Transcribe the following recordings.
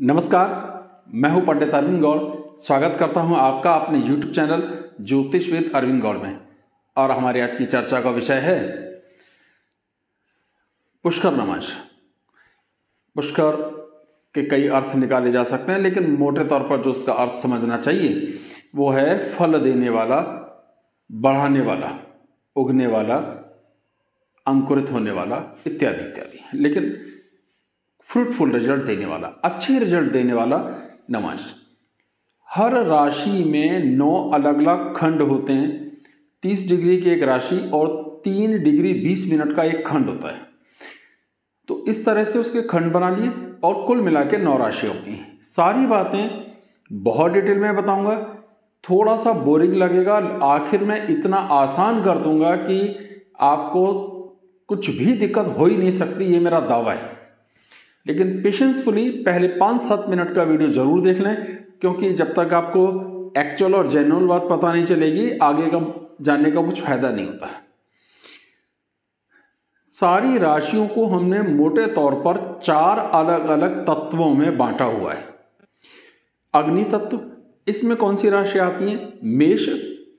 नमस्कार, मैं हूं पंडित अरविंद गौड़। स्वागत करता हूं आपका अपने YouTube चैनल ज्योतिष विद अरविंद गौड़ में। और हमारी आज की चर्चा का विषय है पुष्कर नमांश। पुष्कर के कई अर्थ निकाले जा सकते हैं, लेकिन मोटे तौर पर जो उसका अर्थ समझना चाहिए वो है फल देने वाला, बढ़ाने वाला, उगने वाला, अंकुरित होने वाला इत्यादि इत्यादि। लेकिन फ्रूटफुल रिजल्ट देने वाला, अच्छे रिजल्ट देने वाला नमांश। हर राशि में 9 अलग अलग खंड होते हैं। 30 डिग्री की एक राशि और 3 डिग्री 20 मिनट का एक खंड होता है। तो इस तरह से उसके खंड बना लिए और कुल मिला के 9 राशि होती हैं। सारी बातें बहुत डिटेल में बताऊंगा, थोड़ा सा बोरिंग लगेगा, आखिर में इतना आसान कर दूंगा कि आपको कुछ भी दिक्कत हो ही नहीं सकती, ये मेरा दावा है। लेकिन पेशेंसफुली पहले 5-7 मिनट का वीडियो जरूर देख लें, क्योंकि जब तक आपको एक्चुअल और जेन्युइन बात पता नहीं चलेगी, आगे का जानने का कुछ फायदा नहीं होता। सारी राशियों को हमने मोटे तौर पर 4 अलग अलग तत्वों में बांटा हुआ है। अग्नि तत्व, इसमें कौन सी राशि आती है? मेष,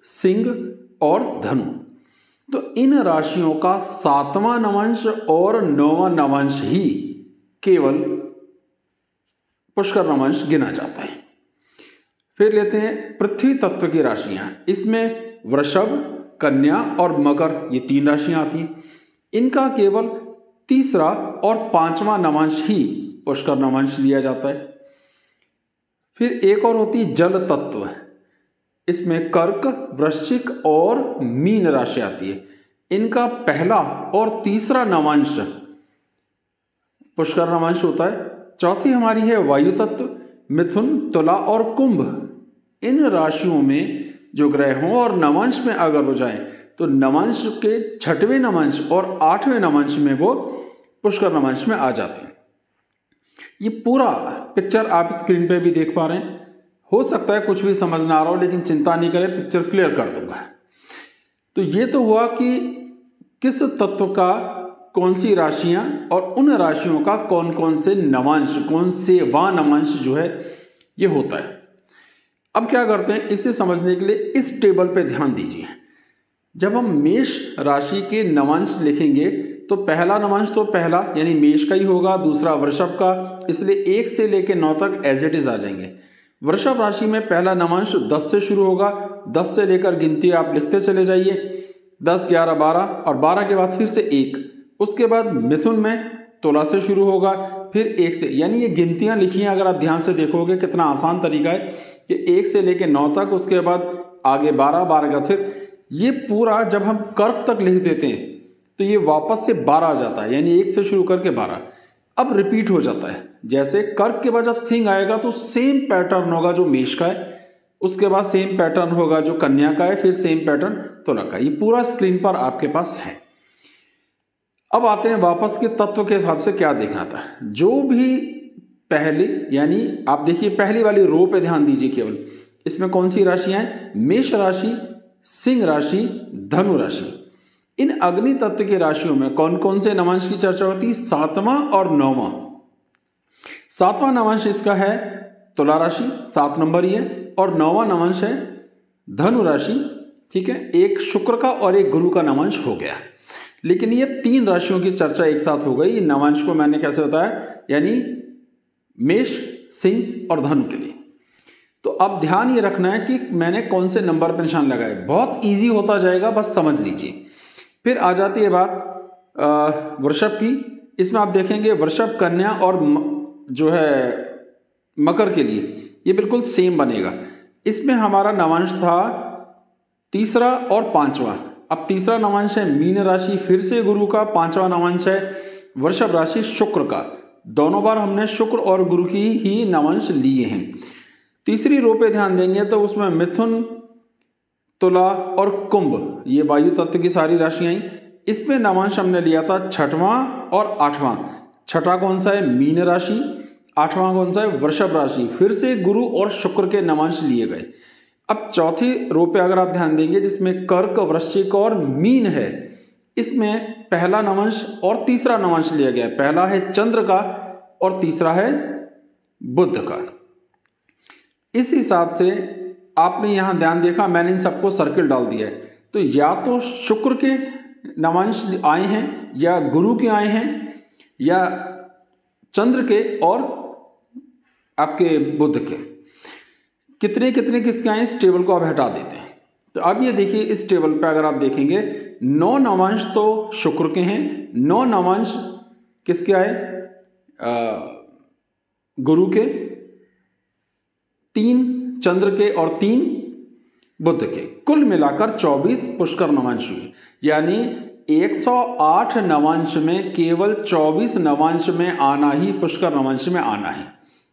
सिंह और धनु। तो इन राशियों का 7वां नवांश और 9वां नवांश ही केवल पुष्कर नवांश गिना जाता है। फिर लेते हैं पृथ्वी तत्व की राशियां। इसमें वृषभ, कन्या और मकर, ये 3 राशियां आती हैं। इनका केवल 3रा और 5वां नवांश ही पुष्कर नवांश लिया जाता है। फिर एक और होती है जल तत्व। इसमें कर्क, वृश्चिक और मीन राशि आती है। इनका पहला और 3रा नवांश पुष्कर नवांश होता है। चौथी हमारी है वायु तत्व, मिथुन, तुला और कुंभ। इन राशियों में जो ग्रह हों और नवांश में अगर हो जाए तो नवांश के 6वें नवांश और 8वें नवांश में वो पुष्कर नवांश में आ जाते हैं। ये पूरा पिक्चर आप स्क्रीन पे भी देख पा रहे हैं। हो सकता है कुछ भी समझ ना आ रहा हो, लेकिन चिंता नहीं करें, पिक्चर क्लियर कर दूंगा। तो ये तो हुआ कि किस तत्व का कौन सी राशियां और उन राशियों का कौन कौन से नवांश, कौन से वा नवांश जो है ये होता है। अब क्या करते हैं, इसे समझने के लिए इस टेबल पे ध्यान दीजिए। जब हम मेष राशि के नवांश लिखेंगे तो पहला नवांश तो पहला यानी मेष का ही होगा, दूसरा वृषभ का, इसलिए 1 से लेकर 9 तक एज इट इज आ जाएंगे। वृषभ राशि में पहला नवांश 10 से शुरू होगा। 10 से लेकर गिनती आप लिखते चले जाइए, 10, 11, 12 और 12 के बाद फिर से 1। उसके बाद मिथुन में तुला से शुरू होगा, फिर 1 से, यानी ये गिनतियां लिखी हैं। अगर आप ध्यान से देखोगे कितना आसान तरीका है कि 1 से लेकर 9 तक, उसके बाद आगे 12, 12 का फिर ये पूरा जब हम कर्क तक लिख देते हैं तो ये वापस से 12 आ जाता है, यानी 1 से शुरू करके 12। अब रिपीट हो जाता है। जैसे कर्क के बाद जब सिंह आएगा तो सेम पैटर्न होगा जो मेष का है, उसके बाद सेम पैटर्न होगा जो कन्या का है, फिर सेम पैटर्न तुला का। ये पूरा स्क्रीन पर आपके पास है। अब आते हैं वापस के तत्व के हिसाब से क्या देखना था। जो भी पहली, यानी आप देखिए पहली वाली रो पे ध्यान दीजिए केवल। इसमें कौन सी राशियां हैं? मेष राशि, सिंह राशि, धनु राशि। इन अग्नि तत्व की राशियों में कौन कौन से नवांश की चर्चा होती है? 7वां और 9वां। 7वां नवांश इसका है तुला राशि, 7 नंबर ही है, और 9वां नवांश है धनु राशि। ठीक है, एक शुक्र का और एक गुरु का नवांश हो गया। लेकिन ये 3 राशियों की चर्चा एक साथ हो गई। नवांश को मैंने कैसे बताया, यानी मेष, सिंह और धनु के लिए। तो अब ध्यान ये रखना है कि मैंने कौन से नंबर पर निशान लगाए। बहुत इजी होता जाएगा, बस समझ लीजिए। फिर आ जाती है बात वृषभ की। इसमें आप देखेंगे वृषभ, कन्या और जो है मकर के लिए ये बिल्कुल सेम बनेगा। इसमें हमारा नवांश था 3रा और 5वां। अब 3रा नवांश है मीन राशि, फिर से गुरु का। 5वां नवांश है वृषभ राशि, शुक्र का। दोनों बार हमने शुक्र और गुरु की ही नवांश लिए हैं। तीसरी रो पे ध्यान देंगे तो उसमें मिथुन, तुला और कुंभ, ये वायु तत्व की सारी राशियां आई। इसमें नवांश हमने लिया था 6वां और 8वां। 6ठा कौन सा है? मीन राशि। 8वां कौन सा है? वृषभ राशि। फिर से गुरु और शुक्र के नवांश लिए गए। अब चौथी रो पे अगर आप ध्यान देंगे, जिसमें कर्क, वृश्चिक और मीन है, इसमें पहला नवांश और 3रा नवांश लिया गया है। पहला है चंद्र का और 3रा है बुध का। इस हिसाब से आपने यहां ध्यान देखा, मैंने इन सबको सर्किल डाल दिया है। तो या तो शुक्र के नवांश आए हैं, या गुरु के आए हैं, या चंद्र के और आपके बुध के। कितने कितने किसके आए, इस टेबल को आप हटा देते हैं। तो अब ये देखिए, इस टेबल पे अगर आप देखेंगे 9 नवांश तो शुक्र के हैं, 9 नवांश किसके आए, गुरु के, 3 चंद्र के और 3 बुध के। कुल मिलाकर 24 पुष्कर नवांश हुए। यानी 108 नवांश में केवल 24 नवांश में आना ही पुष्कर नवांश में आना है।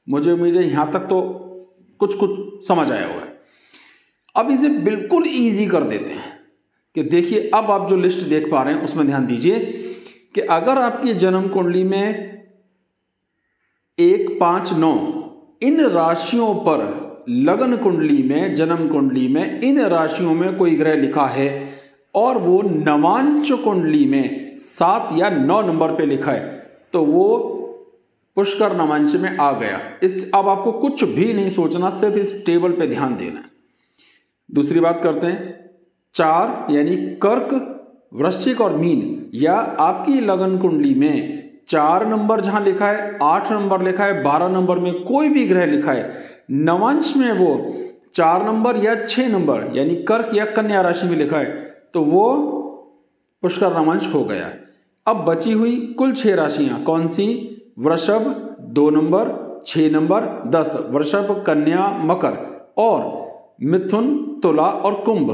मुझे उम्मीद है यहां तक तो कुछ कुछ समझ आया हुआ है। अब इसे बिल्कुल इजी कर देते हैं कि देखिए, अब आप जो लिस्ट देख पा रहे हैं उसमें ध्यान दीजिए कि अगर आपकी जन्म कुंडली में 1, 5, 9 इन राशियों पर, लगन कुंडली में, जन्म कुंडली में इन राशियों में कोई ग्रह लिखा है और वो नवांश कुंडली में 7 या 9 नंबर पे लिखा है, तो वो पुष्कर नवांश में आ गया। अब आपको कुछ भी नहीं सोचना, सिर्फ इस टेबल पे ध्यान देना है। दूसरी बात करते हैं, 4 यानी कर्क, वृश्चिक और मीन, या आपकी लगन कुंडली में 4 नंबर जहां लिखा है, 8 नंबर लिखा है, 12 नंबर में कोई भी ग्रह लिखा है, नवांश में वो 4 नंबर या 6 नंबर यानी कर्क या कन्या राशि में लिखा है, तो वो पुष्कर नवांश हो गया। अब बची हुई कुल 6 राशियां कौन सी, वृषभ 2 नंबर, 6 नंबर, 10, वृषभ, कन्या, मकर, और मिथुन, तुला और कुंभ,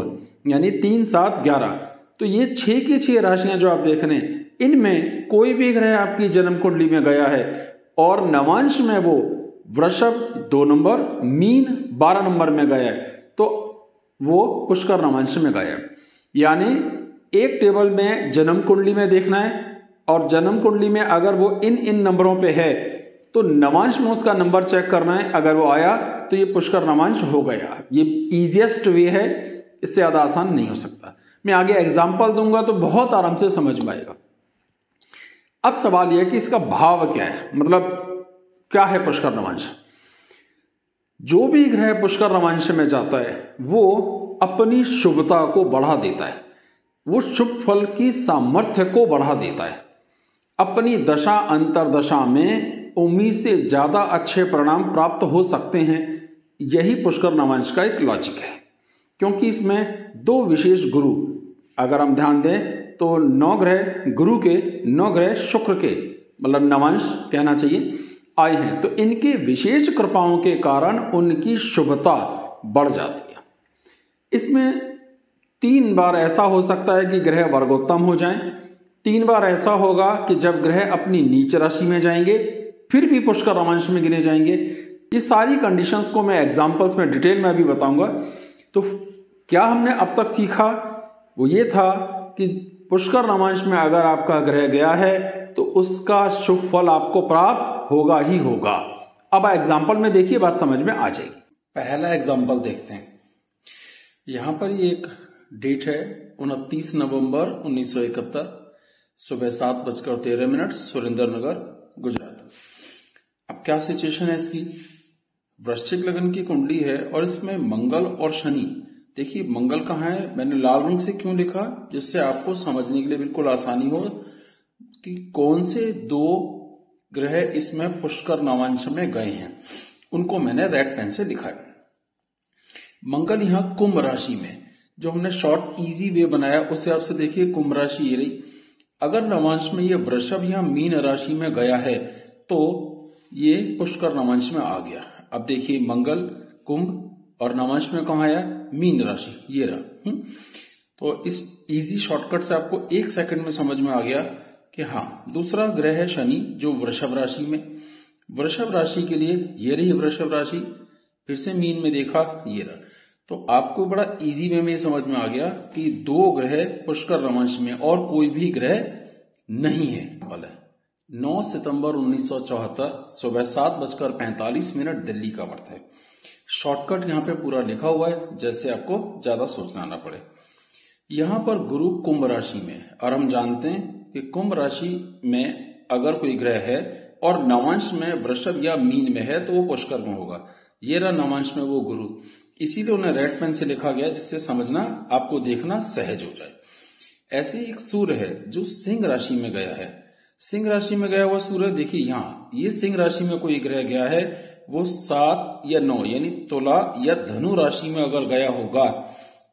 यानी 3, 7, 11। तो ये 6 की 6 राशियां जो आप देख रहे हैं, इनमें कोई भी ग्रह आपकी जन्म कुंडली में गया है और नवांश में वो वृषभ 2 नंबर, मीन 12 नंबर में गया है, तो वो पुष्कर नवांश में गया है। यानी एक टेबल में जन्म कुंडली में देखना है, और जन्म कुंडली में अगर वो इन नंबरों पे है तो नवांश में उसका नंबर चेक करना है। अगर वो आया तो ये पुष्कर नवांश हो गया। ये इजीएस्ट वे है, इससे ज्यादा आसान नहीं हो सकता। मैं आगे एग्जांपल दूंगा तो बहुत आराम से समझ में आएगा। अब सवाल यह कि इसका भाव क्या है, मतलब क्या है पुष्कर नवांश। जो भी ग्रह पुष्कर नवांश में जाता है वो अपनी शुभता को बढ़ा देता है, वो शुभ फल की सामर्थ्य को बढ़ा देता है। अपनी दशा अंतरदशा में उम्मीद से ज्यादा अच्छे परिणाम प्राप्त हो सकते हैं। यही पुष्कर नवांश का एक लॉजिक है, क्योंकि इसमें 2 विशेष गुरु, अगर हम ध्यान दें तो 9 ग्रह गुरु के, 9 ग्रह शुक्र के, मतलब नवांश कहना चाहिए, आए हैं। तो इनके विशेष कृपाओं के कारण उनकी शुभता बढ़ जाती है। इसमें 3 बार ऐसा हो सकता है कि ग्रह वर्गोत्तम हो जाएं, 3 बार ऐसा होगा कि जब ग्रह अपनी नीच राशि में जाएंगे फिर भी पुष्कर नवांश में गिने जाएंगे। ये सारी कंडीशंस को मैं एग्जांपल्स में डिटेल में अभी बताऊंगा। तो क्या हमने अब तक सीखा वो ये था कि पुष्कर नवांश में अगर आपका ग्रह गया है तो उसका शुभ फल आपको प्राप्त होगा ही होगा। अब एग्जांपल में देखिए, बात समझ में आ जाएगी। पहला एग्जांपल देखते हैं। यहां पर ये एक डेट है 29 नवंबर 1971, सुबह 7:13, सुरेंद्र नगर, गुजरात। अब क्या सिचुएशन है इसकी, वृश्चिक लगन की कुंडली है और इसमें मंगल और शनि। देखिए मंगल कहाँ है, मैंने लाल रंग से क्यों लिखा, जिससे आपको समझने के लिए बिल्कुल आसानी हो कि कौन से 2 ग्रह इसमें पुष्कर नवांश में गए हैं, उनको मैंने रेड पेन से लिखा है। मंगल यहां कुंभ राशि में, जो हमने शॉर्ट इजी वे बनाया उससे आपसे देखिए कुंभ राशि ये रही। अगर नवांश में ये वृषभ या मीन राशि में गया है तो ये पुष्कर नवांश में आ गया। अब देखिए मंगल कुंभ और नवांश में कहा आया, मीन राशि, ये रहा। तो इस इजी शॉर्टकट से आपको 1 सेकंड में समझ में आ गया कि हाँ, दूसरा ग्रह है शनि जो वृषभ राशि में। वृषभ राशि के लिए ये रही वृषभ राशि, फिर से मीन में देखा, ये रहा। तो आपको बड़ा इजी वे में समझ में आ गया कि 2 ग्रह पुष्कर नवांश में और कोई भी ग्रह नहीं है। 9 सितंबर 1974, सुबह 7:45 दिल्ली का बर्थ है। शॉर्टकट यहाँ पे पूरा लिखा हुआ है, जैसे आपको ज्यादा सोचना ना पड़े। यहाँ पर गुरु कुंभ राशि में, और हम जानते हैं कि कुंभ राशि में अगर कोई ग्रह है और नवांश में वृषभ या मीन में है तो वो पुष्कर में होगा। ये रहा नवांश में वो गुरु, इसीलिए उन्हें रेड पेन से लिखा गया जिससे समझना आपको देखना सहज हो जाए। ऐसे ही एक सूर्य है जो सिंह राशि में गया है। सिंह राशि में गया हुआ सूर्य देखिए यहाँ, ये सिंह राशि में कोई ग्रह गया है, वो 7 या 9 यानी तुला या धनु राशि में अगर गया होगा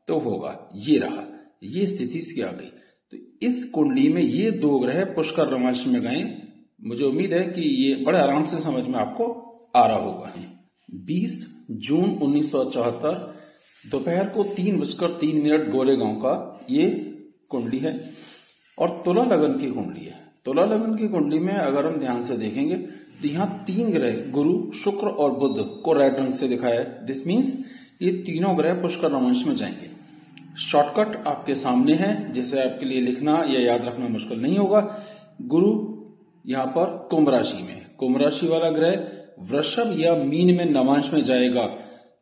तो होगा। ये रहा, ये स्थिति इसकी आ गई। तो इस कुंडली में ये 2 ग्रह पुष्कर नवांश में गए। मुझे उम्मीद है कि ये बड़े आराम से समझ में आपको आ रहा होगा। 20 जून 1974 दोपहर को 3:03 गोरेगांव का ये कुंडली है और तुला लगन की कुंडली है। तुला लगन की कुंडली में अगर हम ध्यान से देखेंगे तो यहाँ 3 ग्रह गुरु, शुक्र और बुध को रेड रंग से दिखाया है। दिस मीन्स ये तीनों ग्रह पुष्कर नवांश में जाएंगे। शॉर्टकट आपके सामने है जिसे आपके लिए लिखना या याद रखना मुश्किल नहीं होगा। गुरु यहाँ पर कुंभ राशि में, कुंभ राशि वाला ग्रह वृषभ या मीन में नवांश में जाएगा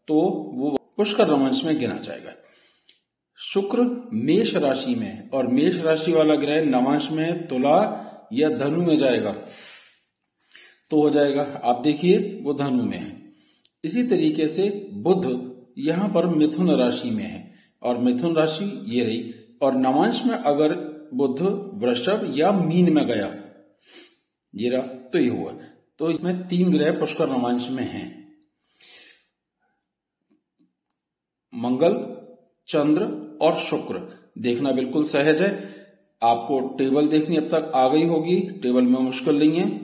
तो वो पुष्कर नवांश में गिना जाएगा। शुक्र मेष राशि में और मेष राशि वाला ग्रह नवांश में तुला या धनु में जाएगा तो हो जाएगा, आप देखिए वो धनु में है। इसी तरीके से बुध यहां पर मिथुन राशि में है और मिथुन राशि ये रही, और नवांश में अगर बुध वृषभ या मीन में गया ये रहा तो ये हुआ। तो इसमें 3 ग्रह पुष्कर नवांश में हैं, मंगल, चंद्र और शुक्र। देखना बिल्कुल सहज है, आपको टेबल देखनी अब तक आ गई होगी, टेबल में मुश्किल नहीं है।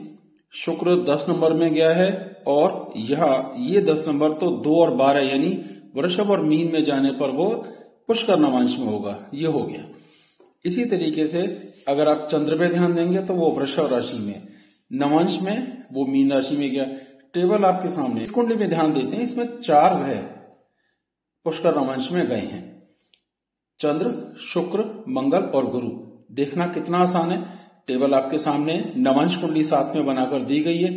शुक्र 10 नंबर में गया है और यहाँ ये 10 नंबर तो 2 और 12 यानी वृषभ और मीन में जाने पर वो पुष्कर नवांश में होगा, ये हो गया। इसी तरीके से अगर आप चंद्र पे ध्यान देंगे तो वो वृषभ राशि में, नवांश में वो मीन राशि में गया। टेबल आपके सामने, इस कुंडली में ध्यान देते हैं, इसमें 4 ग्रह पुष्कर नवांश में गए हैं, चंद्र, शुक्र, मंगल और गुरु। देखना कितना आसान है, टेबल आपके सामने, नवांश कुंडली साथ में बनाकर दी गई है।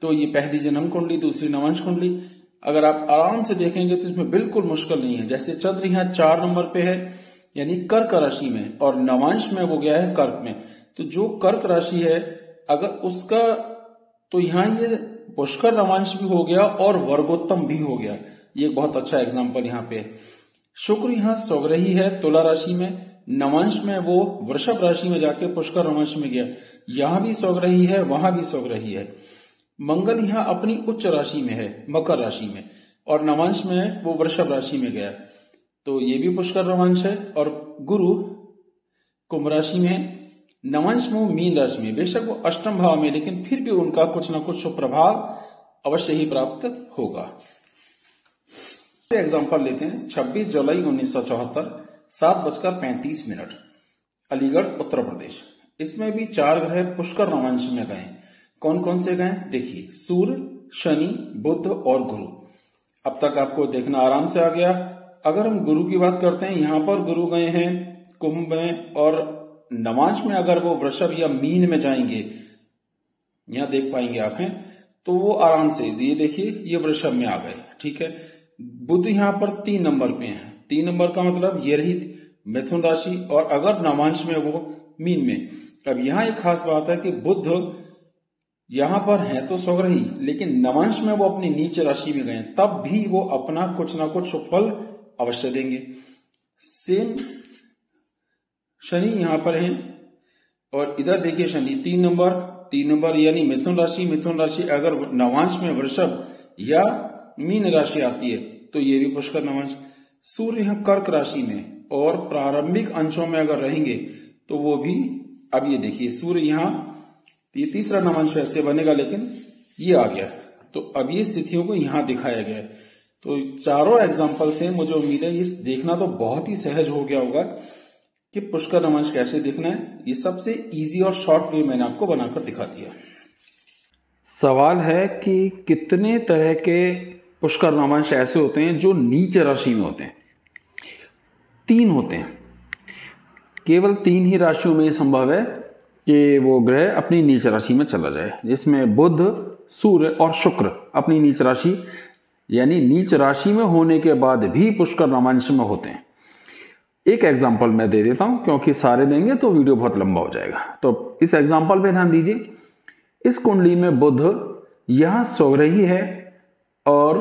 तो ये पहली जन्म कुंडली, दूसरी नवांश कुंडली। अगर आप आराम से देखेंगे तो इसमें बिल्कुल मुश्किल नहीं है। जैसे चंद्र यहाँ 4 नंबर पे है यानी कर्क राशि में और नवांश में वो गया है कर्क में, तो जो कर्क राशि है अगर उसका, तो यहाँ ये पुष्कर नवांश भी हो गया और वर्गोत्तम भी हो गया। ये बहुत अच्छा एग्जाम्पल यहाँ पे। शुक्र यहाँ स्वग्रही है तुला राशि में, नवांश में वो वृषभ राशि में जाके पुष्कर नवांश में गया, यहां भी स्वग्रही है वहां भी स्वग्रही है। मंगल यहाँ अपनी उच्च राशि में है मकर राशि में और नवांश में वो वृषभ राशि में गया, तो ये भी पुष्कर नवांश है। और गुरु कुंभ राशि में, नवांश में वो मीन राशि में, बेशक वो अष्टम भाव में, लेकिन फिर भी उनका कुछ ना कुछ शुभ प्रभाव अवश्य ही प्राप्त होगा। एग्जाम्पल लेते हैं। 26 जुलाई 1974 7:35 अलीगढ़ उत्तर प्रदेश। इसमें भी 4 ग्रह पुष्कर नवांश में गए। कौन कौन से गए देखिए, सूर्य, शनि, बुध और गुरु। अब तक आपको देखना आराम से आ गया। अगर हम गुरु की बात करते हैं, यहां पर गुरु गए हैं कुंभ में और नवांश में अगर वो वृषभ या मीन में जाएंगे, यहां देख पाएंगे आप हैं, तो वो आराम से, ये देखिए ये वृषभ में आ गए, ठीक है। बुध यहां पर 3 नंबर पे है, 3 नंबर का मतलब ये रही मिथुन राशि, और अगर नवांश में वो मीन में। अब यहां एक खास बात है कि बुध यहां पर है तो स्वग्रही, लेकिन नवांश में वो अपनी नीच राशि में गए, तब भी वो अपना कुछ ना कुछ फल अवश्य देंगे। सेम शनि यहां पर है और इधर देखिए शनि 3 नंबर यानी मिथुन राशि अगर नवांश में वृषभ या मीन राशि आती है तो ये भी पुष्कर नवांश। सूर्य यहाँ कर्क राशि में और प्रारंभिक अंशों में अगर रहेंगे तो वो भी, अब ये देखिए सूर्य यहाँ, ये तीसरा नवांश वैसे बनेगा लेकिन ये आ गया, तो अब ये स्थितियों को यहाँ दिखाया गया है। तो चारों एग्जाम्पल से मुझे उम्मीद है ये देखना तो बहुत ही सहज हो गया होगा कि पुष्कर नवांश कैसे दिखना है। ये सबसे इजी और शॉर्ट वे मैंने आपको बनाकर दिखा दिया। सवाल है कि कितने तरह के पुष्कर नवांश ऐसे होते हैं जो नीच राशि में होते हैं? 3 होते हैं। केवल 3 ही राशियों में संभव है कि वो ग्रह अपनी नीच राशि में चला जाए, जिसमें बुध, सूर्य और शुक्र अपनी नीच राशि यानी नीच राशि में होने के बाद भी पुष्कर नवांश में होते हैं। एक एग्जाम्पल मैं दे देता हूं, क्योंकि सारे देंगे तो वीडियो बहुत लंबा हो जाएगा। तो इस एग्जाम्पल पे ध्यान दीजिए। इस कुंडली में बुध यहां स्वग्रही है और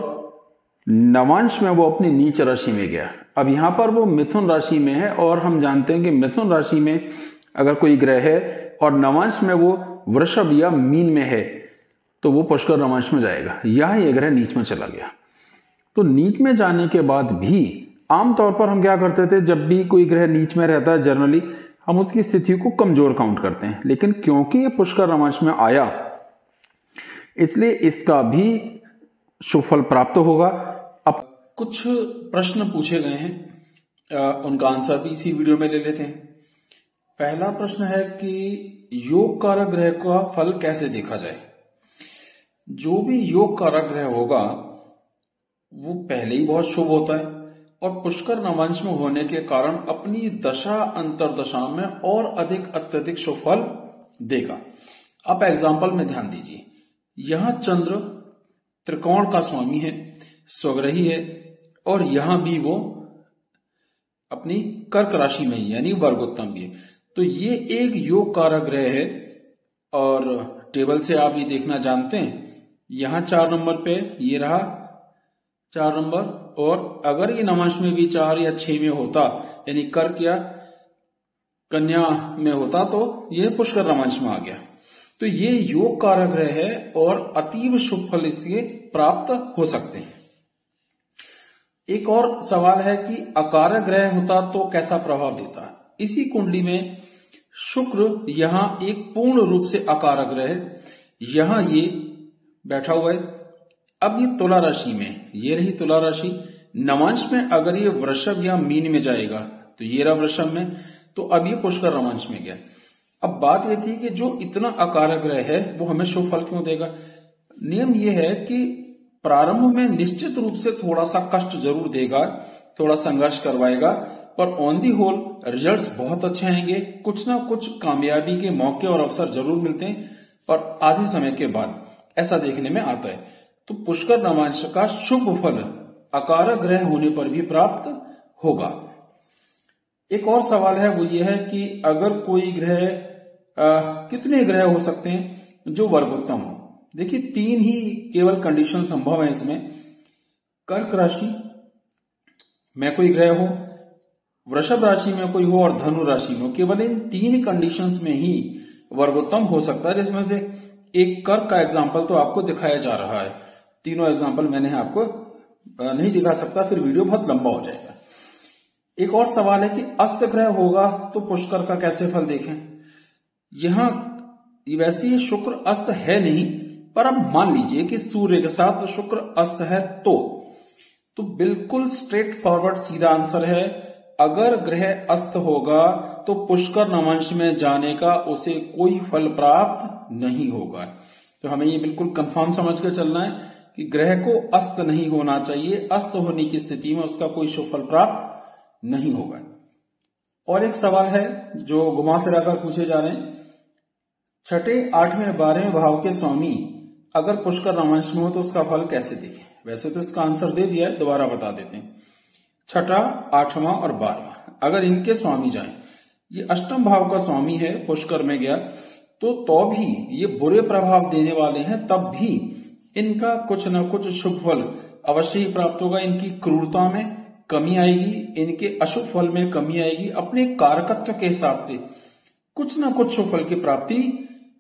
नवांश में वो अपनी नीच राशि में गया। अब यहां पर वो मिथुन राशि में है और हम जानते हैं कि मिथुन राशि में अगर कोई ग्रह है और नवांश में वो वृषभ या मीन में है तो वो पुष्कर नवांश में जाएगा। यहां ये ग्रह नीच में चला गया। तो नीच में जाने के बाद भी आमतौर पर हम क्या करते थे, जब भी कोई ग्रह नीच में रहता है जनरली हम उसकी स्थिति को कमजोर काउंट करते हैं, लेकिन क्योंकि ये पुष्कर नवांश में आया इसलिए इसका भी शुभ फल प्राप्त होगा। अब कुछ प्रश्न पूछे गए हैं, उनका आंसर भी इसी वीडियो में ले लेते हैं। पहला प्रश्न है कि योग कारक ग्रह का फल कैसे देखा जाए। जो भी योग कारक ग्रह होगा वो पहले ही बहुत शुभ होता है और पुष्कर नवांश में होने के कारण अपनी दशा अंतरदशा में और अधिक अत्यधिक शुभ फल देगा। आप एग्जाम्पल में ध्यान दीजिए, यहां चंद्र त्रिकोण का स्वामी है, स्वग्रही है और यहां भी वो अपनी कर्क राशि में ही यानी वर्गोत्तम भी है। तो ये एक योग कारक ग्रह है और टेबल से आप ये देखना जानते हैं, यहां 4 नंबर पे ये रहा 4 नंबर, और अगर ये नवांश में भी 4 या 6 में होता यानी कर्क या कन्या में होता तो ये पुष्कर नवांश में आ गया। तो ये योग कारक ग्रह है और अतीव शुभ फल इसके प्राप्त हो सकते हैं। एक और सवाल है कि अकारक ग्रह होता तो कैसा प्रभाव देता। इसी कुंडली में शुक्र यहां एक पूर्ण रूप से अकारक ग्रह है, यहां ये बैठा हुआ है। अब ये तुला राशि में, ये रही तुला राशि, नवांश में अगर ये वृषभ या मीन में जाएगा तो ये रहा वृषभ में, तो अब ये पुष्कर नवांश में गया। अब बात ये थी कि जो इतना अकारक ग्रह है वो हमें शुभ फल क्यों देगा। नियम ये है कि प्रारंभ में निश्चित रूप से थोड़ा सा कष्ट जरूर देगा, थोड़ा संघर्ष करवाएगा, पर ऑन दी होल रिजल्ट्स बहुत अच्छे आएंगे। कुछ ना कुछ कामयाबी के मौके और अवसर जरूर मिलते हैं, पर आधे समय के बाद ऐसा देखने में आता है। तो पुष्कर नवांश का शुभ फल अकारक ग्रह होने पर भी प्राप्त होगा। एक और सवाल है वो ये है कि अगर कोई ग्रह कितने ग्रह हो सकते हैं जो वर्गोत्तम हो। देखिए 3 ही केवल कंडीशन संभव है इसमें। कर्क राशि में कोई ग्रह हो, वृषभ राशि में कोई हो और धनु राशि में हो। केवल इन 3 कंडीशंस में ही वर्गोत्तम हो सकता है, जिसमें से एक कर्क का एग्जाम्पल तो आपको दिखाया जा रहा है। तीनों एग्जाम्पल मैंने आपको नहीं दिखा सकता, फिर वीडियो बहुत लंबा हो जाएगा। एक और सवाल है कि अस्त ग्रह होगा तो पुष्कर का कैसे फल देखें। यहां वैसे ही शुक्र अस्त है नहीं, पर अब मान लीजिए कि सूर्य के साथ शुक्र अस्त है तो बिल्कुल स्ट्रेट फॉरवर्ड सीधा आंसर है, अगर ग्रह अस्त होगा तो पुष्कर नवांश में जाने का उसे कोई फल प्राप्त नहीं होगा। तो हमें ये बिल्कुल कंफर्म समझ कर चलना है कि ग्रह को अस्त नहीं होना चाहिए, अस्त होने की स्थिति में उसका कोई शुभ फल प्राप्त नहीं होगा। और एक सवाल है जो घुमा फिरा कर पूछे जा रहे हैं, 6, 8वें 12वें भाव के स्वामी अगर पुष्कर नवांश में हो तो उसका फल कैसे देखें। वैसे तो इसका आंसर दे दिया है, दोबारा बता देते हैं। 6, 8वां और 12वां अगर इनके स्वामी जाएं, ये अष्टम भाव का स्वामी है, पुष्कर में गया, तो भी ये बुरे प्रभाव देने वाले हैं, तब भी इनका कुछ न कुछ शुभ फल अवश्य ही प्राप्त होगा। इनकी क्रूरता में कमी आएगी, इनके अशुभ फल में कमी आएगी। अपने कारकत्व के हिसाब से कुछ न कुछ शुभ फल की प्राप्ति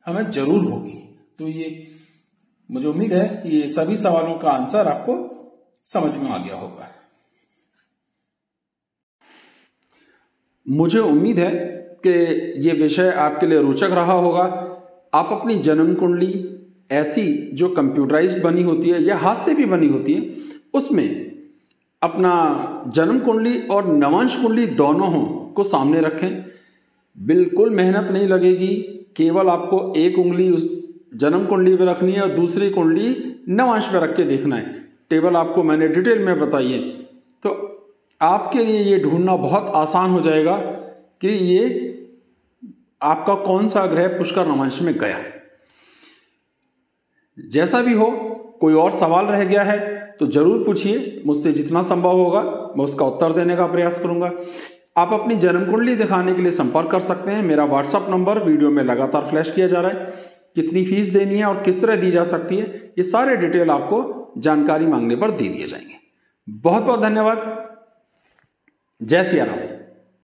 हमें जरूर होगी। तो ये मुझे उम्मीद है कि ये सभी सवालों का आंसर आपको समझ में आ गया होगा। मुझे उम्मीद है कि ये विषय आपके लिए रोचक रहा होगा। आप अपनी जन्म कुंडली ऐसी जो कंप्यूटराइज्ड बनी होती है या हाथ से भी बनी होती है, उसमें अपना जन्म कुंडली और नवांश कुंडली दोनों को सामने रखें। बिल्कुल मेहनत नहीं लगेगी, केवल आपको एक उंगली उस जन्म कुंडली पे रखनी है और दूसरी कुंडली नवांश पे रख के देखना है। टेबल आपको मैंने डिटेल में बताई है, तो आपके लिए ये ढूंढना बहुत आसान हो जाएगा कि ये आपका कौन सा ग्रह पुष्कर नवांश में गया। जैसा भी हो, कोई और सवाल रह गया है तो जरूर पूछिए, मुझसे जितना संभव होगा मैं उसका उत्तर देने का प्रयास करूंगा। आप अपनी जन्म कुंडली दिखाने के लिए संपर्क कर सकते हैं। मेरा व्हाट्सएप नंबर वीडियो में लगातार फ्लैश किया जा रहा है। कितनी फीस देनी है और किस तरह दी जा सकती है, ये सारे डिटेल आपको जानकारी मांगने पर दे दिए जाएंगे। बहुत बहुत धन्यवाद। जय सिया राम।